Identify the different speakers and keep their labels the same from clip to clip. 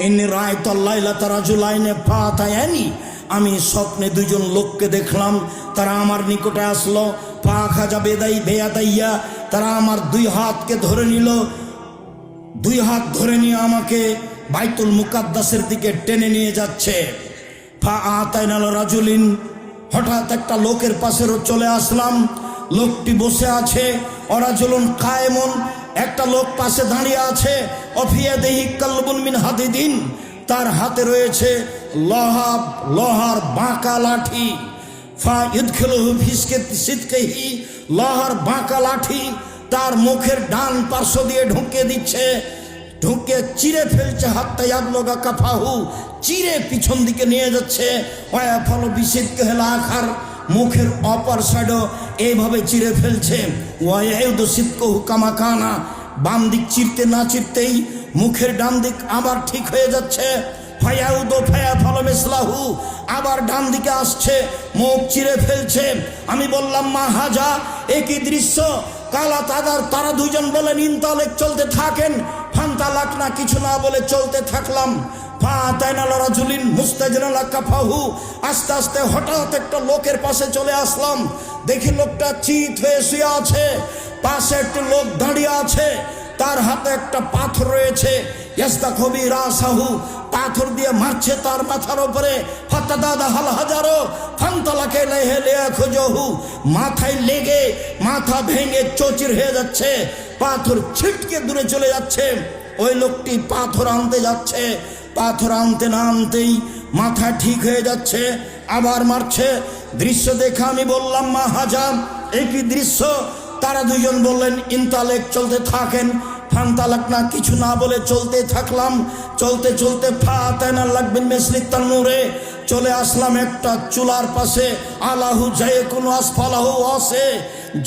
Speaker 1: ইন্নী রাআইতুল লাইলাতা রাজুলাইনি ফাতায়ানি, আমি স্বপ্নে দুজন লোককে দেখলাম, তারা আমার নিকটে আসলো। ফাখাজা বেয়াদাইয়া, তারা আমার দুই হাতকে ধরে নিল, দুই হাত ধরে নিয়ে আমাকে বাইতুল মুকাদ্দাসের দিকে টেনে নিয়ে যাচ্ছে। ফাআতাইনাল রাজুলিন, হঠাৎ একটা লোকের পাশে চলে আসলাম। লোকটি বসে আছে। অরাজুলুন কায়েমুন, একটা লোক পাশে দাঁড়িয়ে আছে। অফিয়াদিহি কালবুন মিন হাদিদিন, তার হাতে রয়েছে লোহার বাঁকা লাঠি। ফা ইদখিলুহু ফি সিদকিহি, লোহার বাঁকা লাঠি তার মুখের ডান পার্শ্ব দিয়ে ঢুকিয়ে দিচ্ছে, ঢুকে চিরে ফেলছে। হাত্তা ইয়াবলুগা কাফাহু, চিরে পিছন দিকে নিয়ে যাচ্ছে। ওয়া ফলো বিসিদকিহিল আখার, মুখের অপর সাইডও এইভাবে চিরে ফেলছে। ওয়াইদু সিদকুহু কামা কানা, বাম দিক চিরতে না চিরতেই মুখের ডান দিক আবার ঠিক হয়ে যাচ্ছে। ফায়াউদু ফায়াফালু মিসলাহু, আবার ডান দিকে আসছে, মুখ চিরে ফেলছে। আমি বললাম মা হাজা, একই দৃশ্য। কালা তারা দুইজন বলেন ইনতালেক, চলতে থাকেন। ফান্তালাক না, কিছু না বলে চলতে থাকলাম। ফাতাইনাল রাজুলিন মুস্তাজনাল কাফাহু, আস্তে আস্তে হঠাৎ একটা লোকের পাশে চলে আসলাম। দেখি লোকটা চিত হয়ে শুয়ে আছে, পাশে একটা লোক দাঁড়িয়ে আছে, তার হাতে একটা পাথর রয়েছে। ইয়াস্তাখবি রাসাহু, পাথর দিয়ে মারছে তার মাথার উপরে। ফাতাদাদা হাল হাজারো ফান্তালাকে লিয়াখুজহু, মাথায় লেগে মাথা ভেঙে চৌচির হয়ে যাচ্ছে, পাথর ছিটকে দূরে চলে যাচ্ছে। ওই লোকটি পাথর আনতে যাচ্ছে, পাথর আনতে না আনতেই মাথা ঠিক হয়ে যাচ্ছে, আবার মারছে। দৃশ্য দেখে আমি বললাম মা হাজার, একই দৃশ্য। তারা দুইজন বললেন ইনতালেক, চলতে থাকেন। ফান্তালাক না, কিছু না বলে চলতে থাকলাম। চলতে চলতে ফাতাইনাল লাগবেন মিসলি তান্নুরে, চলে আসলাম একটা চুলার পাশে। আলাহু জায়কুন আসফালাহু আছে,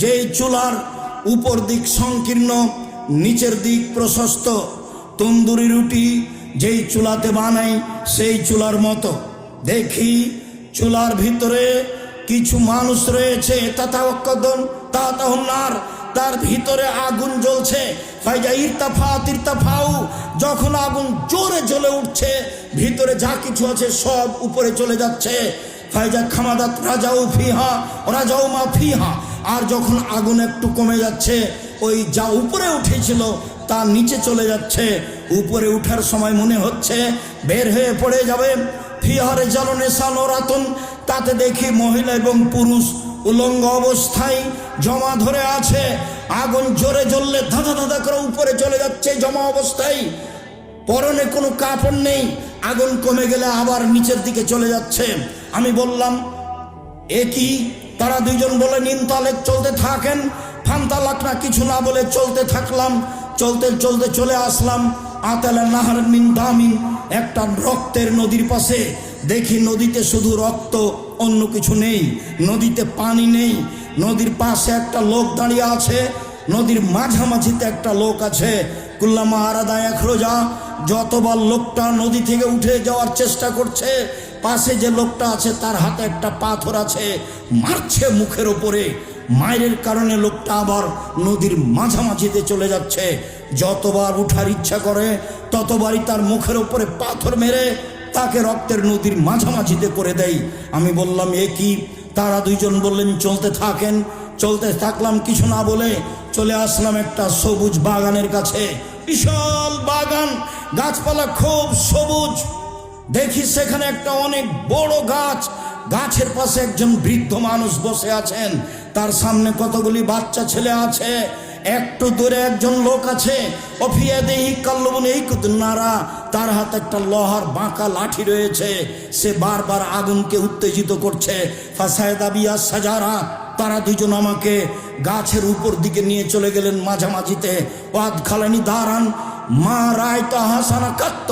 Speaker 1: যেই চুলার উপর দিক সংকীর্ণ, নিচের দিক প্রশস্ত। তন্দুরি রুটি যেই চুলাতে বানাই সেই চুলার মতো। দেখি চুলার ভিতরে কিছু মানুষ রয়েছে, তাতাহুন্নার, তার ভিতরে আগুন জ্বলছে। ফাইজা ইরতাফাউ, যখন আগুন জোরে জ্বলে উঠছে, ভিতরে যা কিছু আছে সব উপরে চলে যাচ্ছে। ফাইজা খামাদাত রাজাউ মা ফিহা, আর যখন আগুন একটু কমে যাচ্ছে, ওই যা উপরে উঠেছিল তা নিচে চলে যাচ্ছে। উপরে উঠার সময় মনে হচ্ছে বের হয়ে পড়ে যাবে। ফিহারে জ্বালনে সানোরাতন, তাতে দেখি মহিলা এবং পুরুষ উলঙ্গ অবস্থায় জমা ধরে আছে। আগুন জোরে জ্বললে ধাঁধা ধাঁধা করে উপরে চলে যাচ্ছে জমা অবস্থায়। পরনে কোনো কাপড় নেই, আগুন কমে গেলে আবার নিচের দিকে চলে যাচ্ছে। আমি বললাম একই। তারা দুইজন বলে ইনতালেক, চলতে থাকেন। ফান্তালাক না, কিছু না বলে চলতে থাকলাম। চলতে চলতে চলে আসলাম আতালা নাহার মিন দামিন, একটা রক্তের নদীর পাশে। দেখি নদীতে শুধু রক্ত, অন্য কিছু নেই, নদীতে পানি নেই। নদীর পাশে একটা লোক দাঁড়িয়ে আছে, নদীর মাঝামাঝিতে একটা লোক আছে। কুল্লামা আরাদা একরোজা, যতবার লোকটা নদী থেকে উঠে যাওয়ার চেষ্টা করছে, পাশে যে লোকটা আছে তার হাতে একটা পাথর আছে, মারছে মুখের ওপরে। মায়ের কারণে লোকটা আবার নদীর মাঝামাঝিতে চলে যাচ্ছে। যতবার উঠার ইচ্ছা করে ততবারই তার মুখের ওপরে পাথর মেরে তাকে রক্তের নদীর মাঝামাঝিতে করে দেয়। আমি বললাম এ কি? তারা দুইজন বললেন চলতে থাকেন। চলতে থাকলাম, কিছু না বলে চলে আসলাম একটা সবুজ বাগানের কাছে। বিশাল বাগান, গাছপালা খুব সবুজ। দেখি সেখানে একটা অনেক বড় গাছ, গাছের পাশে একজন বৃদ্ধ মানুষ বসে আছেন, তার সামনে কতগুলি বাচ্চা ছেলে আছে। একটু দূরে একজন লোক আছে, অফিয়াদেহি কাল্লবুন এই নারা, তার হাতে একটা লোহার বাঁকা লাঠি রয়েছে। সে বারবার আগুনকে উত্তেজিত করছে। ফাসায়দাবিয়া সাজারা, তারা দুজন আমাকে গাছের উপর দিকে নিয়ে চলে গেলেন মাঝামাঝিতে। ওয়াদ খালানি দাঁড়ান মা রায়তা হাসানা কাত্ত,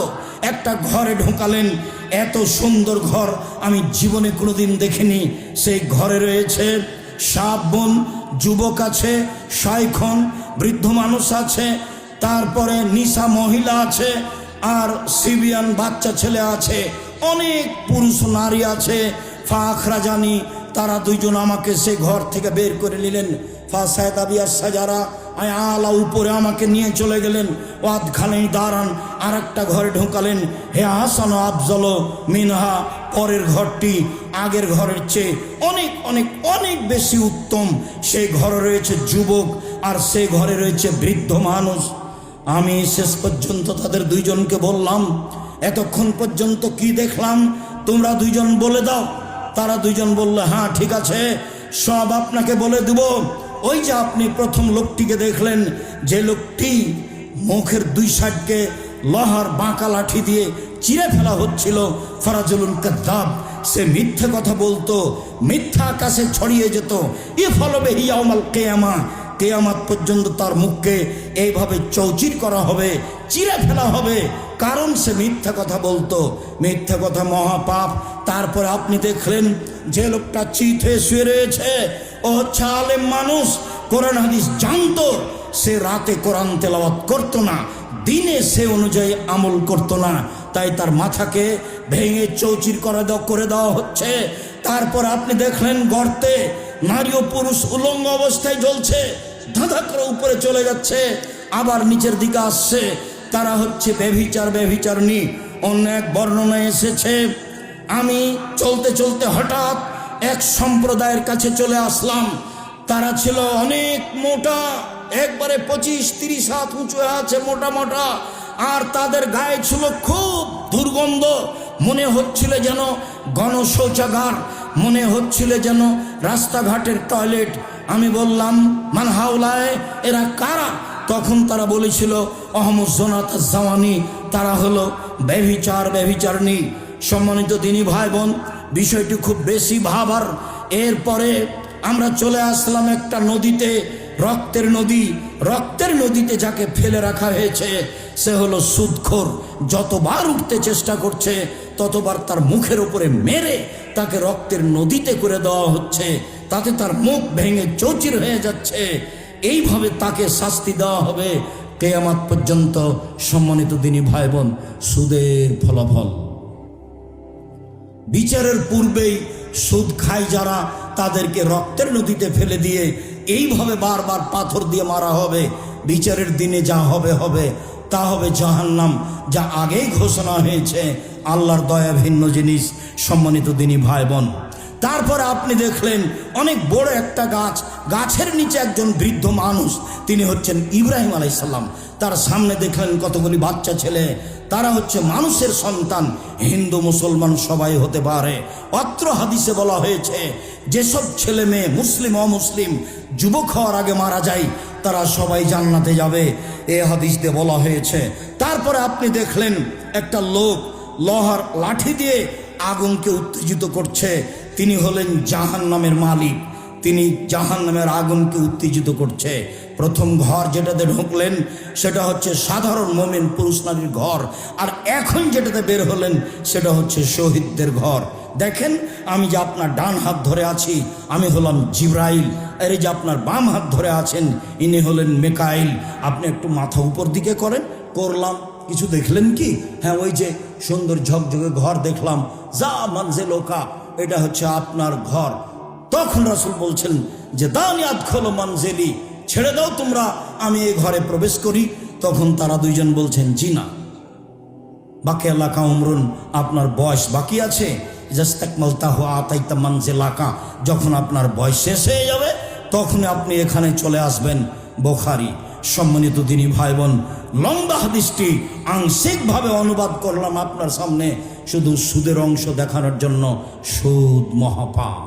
Speaker 1: একটা ঘরে ঢোকালেন। এত সুন্দর ঘর আমি জীবনে কোনোদিন দেখিনি। সেই ঘরে রয়েছে সাবন, যুবক আছে, শাইখন বৃদ্ধ মানুষ আছে, তারপরে নিশা মহিলা আছে, আর সিবিয়ান বাচ্চা ছেলে আছে, অনেক পুরুষ নারী আছে। ফাখরা জানি, তারা দুইজন আমাকে সেই ঘর থেকে বের করে নিলেন। ফাসায়দাবিয়া সাজারা, আলা উপরে আমাকে নিয়ে চলে গেলেন, ওয়াদখানে দাঁড়ান, আর একটা ঘরে ঢোকালেন। হে হাসান আফজল মিনহা, পরের ঘরটি আগের ঘরের চেয়ে অনেক অনেক অনেক বেশি উত্তম। সেই ঘরে রয়েছে যুবক আর সেই ঘরে রয়েছে বৃদ্ধ মানুষ। আমি শেষ পর্যন্ত তাদের দুইজনকে বললাম, এতক্ষণ পর্যন্ত কি দেখলাম তোমরা দুইজন বলে দাও। তারা দুইজন বলল, হ্যাঁ ঠিক আছে, সব আপনাকে বলে দেব। ওই যে আপনি প্রথম লোকটিকে দেখলেন, যে লোকটি মুখের দুই সাইডকে লোহার বাঁকা লাঠি দিয়ে চিরে ফেলা হচ্ছিল, ফরাজুলুন কাযযাব, সে মিথ্যে কথা বলতো, মিথ্যা আকাশে ছড়িয়ে যেত। ইফলবে ইয়াউমাল কিয়ামা, কিয়ামত পর্যন্ত তার মুখকে এইভাবে চৌচির করা হবে, চিরে ফেলা হবে, কারণ সে মিথ্যা কথা বলতো। মিথ্যা কথা মহাপাপ। তারপরে আপনি দেখলেন যে লোকটা চিত হয়ে শুয়ে রয়েছে, ও হচ্ছে আলেম মানুষ, কোরআন হাদিস জানতো। সে রাতে কোরআন তেলাওয়াত করতো না, দিনে সে অনুযায়ী আমল করতো না, তাই তার মাথাকে ভেঙে চৌচির করে দেওয়া হচ্ছে। তারপর আপনি দেখলেন গর্তে নারী ও পুরুষ উলঙ্গ অবস্থায় জ্বলছে, ধাঁধা করে উপরে চলে যাচ্ছে, আবার নিচের দিকে আসছে। তারা হচ্ছে ব্যভিচারণী। অন্য এক বর্ণনায় এসেছে, আমি চলতে চলতে হঠাৎ এক সম্প্রদায়ের কাছে চলে আসলাম। তারা ছিল অনেক মোটা, একবারে 25-30 হাত উঁচু আছে, মোটা মোটা, আর তাদের গায়ে ছিল খুব দুর্গন্ধ। মনে হচ্ছিল যেন গণশৌচাগার, মনে হচ্ছিল যেন রাস্তাঘাটের টয়লেট। আমি বললাম, মান হাওলায়, এরা কারা? তখন তারা বলেছিল, অহমদ জোনাত জাওয়ানি, তারা হলো ব্যভিচারণী। সম্মানিত দিনী ভাই বোন, বিষয়টি খুব বেশি ভাবার। এরপরে আমরা চলে আসলাম একটা নদীতে, রক্তের নদীতে যাকে ফেলে রাখা হয়েছে সে হলো সুদখোর। যতবার উঠতে চেষ্টা করছে ততবার তার মুখের উপরে মেরে তাকে রক্তের নদীতে করে দেওয়া হচ্ছে, তাতে তার মুখ ভেঙে চৌচির হয়ে যাচ্ছে। এইভাবে তাকে শাস্তি দেওয়া হবে কিয়ামত পর্যন্ত। সম্মানিত দিনী ভাই বোন, সুদের ফলাফল। বিচারের পূর্বেই সুদ খায় যারা, তাদেরকে রক্তের নদীতে ফেলে দিয়ে এইভাবে বারবার পাথর দিয়ে মারা হবে। বিচারের দিনে যা হবে হবে, তা হবে জাহান্নাম, যা আগেই ঘোষণা হয়েছে। আল্লাহর দয়া ভিন্ন জিনিস। সম্মানিত দিনী ভাই বোন, তারপরে আপনি দেখলেন অনেক বড় একটা গাছের নিচে একজন বৃদ্ধ মানুষ, তিনি হচ্ছেন ইব্রাহিম আলাইহিস সালাম। তার সামনে দেখলেন কতগুলি বাচ্চা ছেলে, তারা হচ্ছে মানুষের সন্তান। হিন্দু মুসলমান সবাই হতে পারে। অত্র হাদিসে বলা হয়েছে, যেসব ছেলে মেয়ে মুসলিম অমুসলিম যুবক হওয়ার আগে মারা যায়, তারা সবাই জান্নাতে যাবে, এ হাদিস দিয়ে বলা হয়েছে। তারপরে আপনি দেখলেন একটা লোক লোহার লাঠি দিয়ে আগুনকে উত্তেজিত করছে। তিনি হলেন জাহান্নামের মালিক, তিনি জাহান্নামের আগুনকে উত্তেজিত করছে। প্রথম ঘর যেটাতে ঢুকলেন সেটা হচ্ছে সাধারণ মুমিন পুরুষ নারীর ঘর, আর এখন যেটাতে বের হলেন সেটা হচ্ছে শহীদদের ঘর। দেখেন, আমি যে আপনার ডান হাত ধরে আছি, আমি হলাম জিব্রাইল, আর এই যে আপনার বাম হাত ধরে আছেন, ইনি হলেন মিকাইল। আপনি একটু মাথা উপর দিকে করেন। করলাম। কিছু দেখলেন কি? হ্যাঁ, ওই যে সুন্দর ঝকঝকে ঘর দেখলাম। যা মানজিলুকা, এটা হচ্ছে আপনার ঘর। তখন রাসূল বলছেন যে দানি আদখুলু মানজিলি, ছেড়ে দাও তোমরা, আমি এই ঘরে প্রবেশ করি। তখন তারা দুইজন বলছেন, জি না, বাকি এলাকা উমরুন, আপনার বয়স বাকি আছে। জাস্তাকমালতাহু আতাইতা মানজিলাকা, যখন আপনার বয়স শেষ হয়ে যাবে তখন আপনি এখানে চলে আসবেন। বুখারী। সম্মানিত দিনী ভাই বোন, লম্বা হাদিসটি আংশিকভাবে অনুবাদ করলাম আপনার সামনে, শুধু সুদের অংশ দেখানোর জন্য। সুদ মহাপাপ।